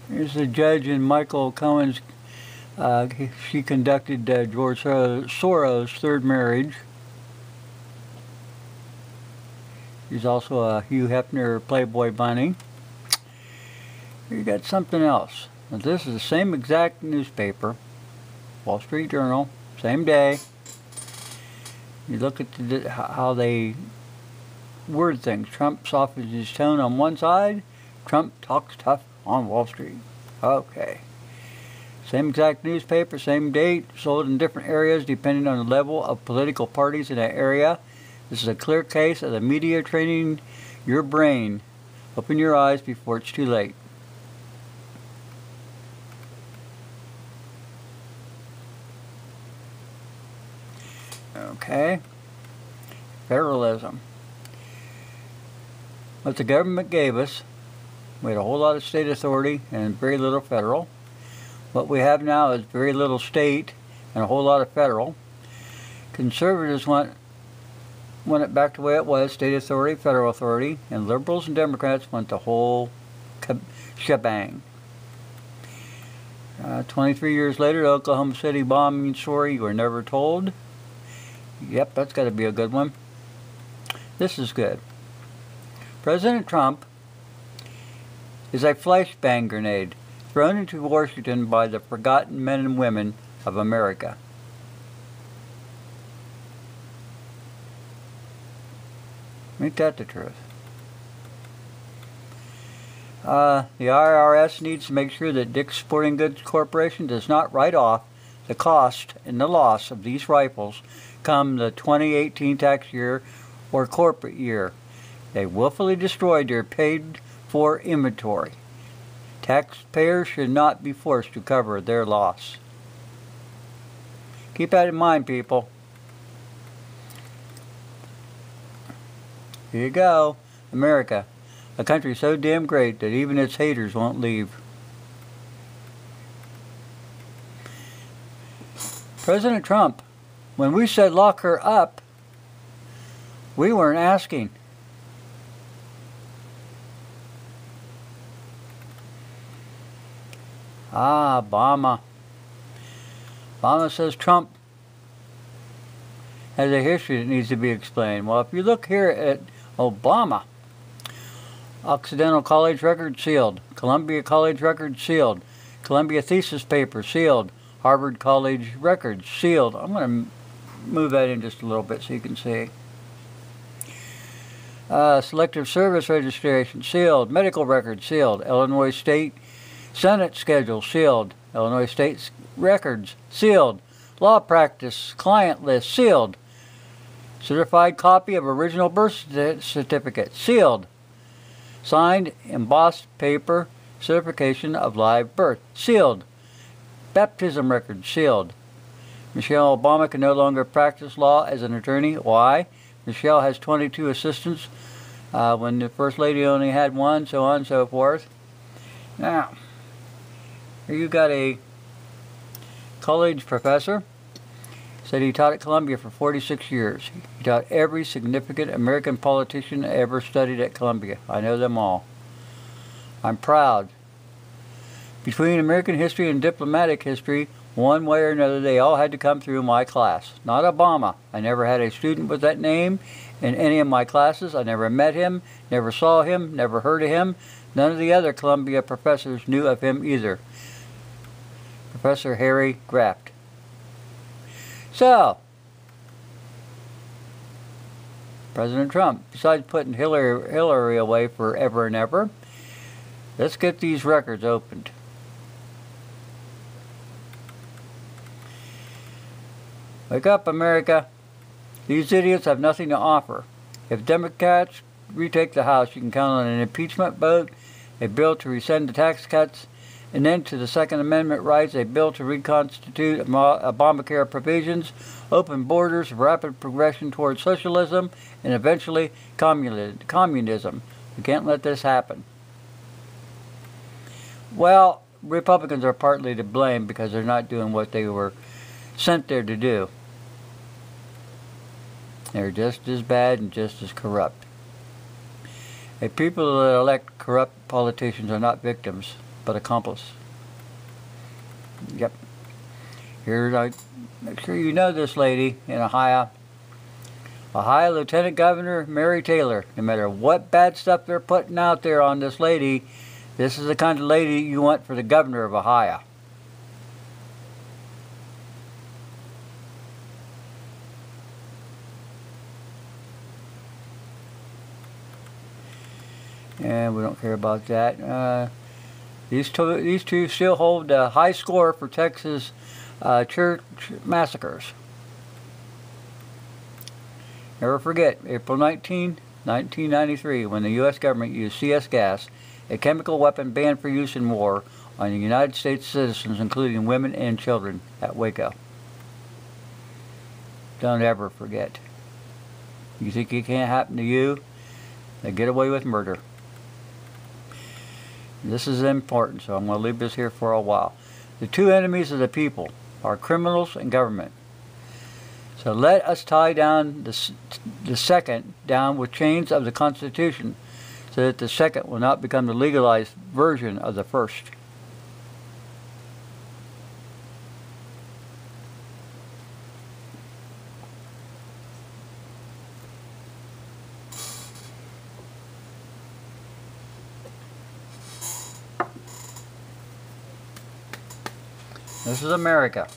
Here's the judge in Michael Cohen's. She conducted George Soros' third marriage. He's also a Hugh Hefner Playboy bunny. Here you got something else. Now, this is the same exact newspaper, Wall Street Journal, same day. You look at how they word things. Trump softens his tone on one side. Trump talks tough on Wall Street. Okay. Same exact newspaper, same date, sold in different areas depending on the level of political parties in that area. This is a clear case of the media training your brain. Open your eyes before it's too late. Okay. Federalism. What the government gave us, we had a whole lot of state authority and very little federal. What we have now is very little state and a whole lot of federal. Conservatives want it back the way it was, state authority, federal authority, and liberals and Democrats want the whole shebang. 23 years later, the Oklahoma City bombing story you were never told. Yep, that's got to be a good one. This is good. President Trump is a flashbang grenade thrown into Washington by the forgotten men and women of America. Ain't that the truth? The IRS needs to make sure that Dick's Sporting Goods Corporation does not write off the cost and the loss of these rifles come the 2018 tax year or corporate year. They willfully destroyed their paid-for inventory. Taxpayers should not be forced to cover their loss. Keep that in mind, people. Here you go. America, a country so damn great that even its haters won't leave. President Trump, when we said lock her up, we weren't asking. Obama. Obama says Trump has a history that needs to be explained. Well, if you look here at Obama, Occidental College record sealed, Columbia College record sealed, Columbia thesis paper sealed, Harvard College records sealed. I'm going to move that in just a little bit so you can see. Selective service registration sealed, medical records sealed, Illinois State Senate schedule sealed, Illinois State records sealed, law practice client list sealed, certified copy of original birth certificate sealed, signed embossed paper certification of live birth sealed, baptism record sealed. Michelle Obama can no longer practice law as an attorney. Why? Michelle has 22 assistants when the First Lady only had one, so on and so forth. Now, here you got a college professor, said he taught at Columbia for 46 years. He taught every significant American politician ever studied at Columbia. I know them all. I'm proud. Between American history and diplomatic history, one way or another, they all had to come through my class. Not Obama. I never had a student with that name in any of my classes. I never met him, never saw him, never heard of him. None of the other Columbia professors knew of him either. Professor Harry Graft. So, President Trump, besides putting Hillary away forever and ever, let's get these records opened. Wake up, America. These idiots have nothing to offer. If Democrats retake the House, you can count on an impeachment vote, a bill to rescind the tax cuts, and then to the Second Amendment rights, a bill to reconstitute Obamacare provisions, open borders, rapid progression towards socialism, and eventually communism. We can't let this happen. Well, Republicans are partly to blame because they're not doing what they were sent there to do. They're just as bad and just as corrupt. The people that elect corrupt politicians are not victims, but accomplice. Yep. Here's, make sure you know this lady in Ohio. Ohio Lieutenant Governor Mary Taylor. No matter what bad stuff they're putting out there on this lady, this is the kind of lady you want for the governor of Ohio. And we don't care about that. These two still hold a high score for Texas church massacres. Never forget, April 19, 1993, when the U.S. government used CS gas, a chemical weapon banned for use in war, on the United States citizens, including women and children, at Waco. Don't ever forget. You think it can't happen to you? They get away with murder. This is important, so I'm going to leave this here for a while. The two enemies of the people are criminals and government. So let us tie down the second down with chains of the Constitution, so that the second will not become the legalized version of the first. This is America.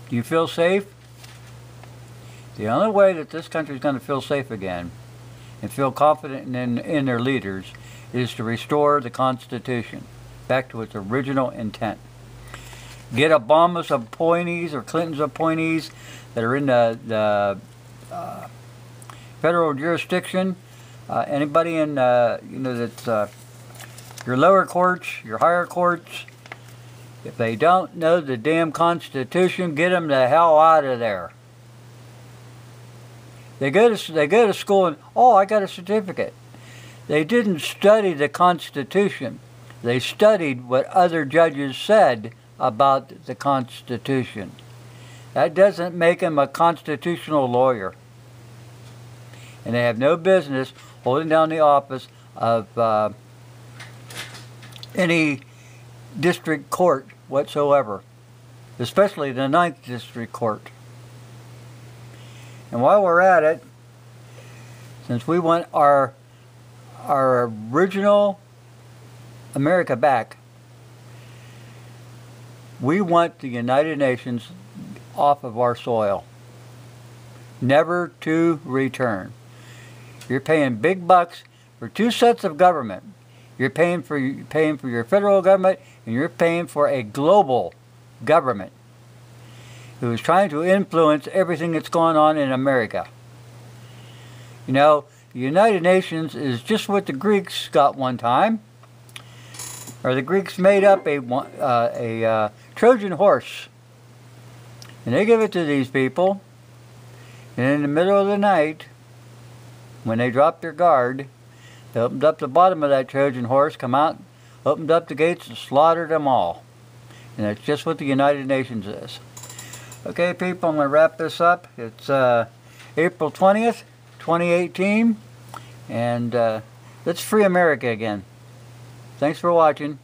Do you feel safe? The only way that this country is going to feel safe again and feel confident in their leaders is to restore the Constitution back to its original intent. Get Obama's appointees or Clinton's appointees that are in the federal jurisdiction. Anybody in that's your lower courts, your higher courts. If they don't know the damn Constitution, get them the hell out of there. They go to school and, oh, I got a certificate. They didn't study the Constitution. They studied what other judges said about the Constitution. That doesn't make them a constitutional lawyer. And they have no business holding down the office of any district court whatsoever, especially the 9th District Court. And while we're at it, since we want our original America back, we want the United Nations off of our soil, never to return. You're paying big bucks for two sets of government. You're paying for your federal government, and you're paying for a global government who is trying to influence everything that's going on in America. You know, the United Nations is just what the Greeks got one time. Or the Greeks made up a Trojan horse, and they give it to these people, and in the middle of the night, when they dropped their guard, they opened up the bottom of that Trojan horse, come out, opened up the gates, and slaughtered them all. And that's just what the United Nations is. Okay, people, I'm going to wrap this up. It's April 20th, 2018, and let's free America again. Thanks for watching.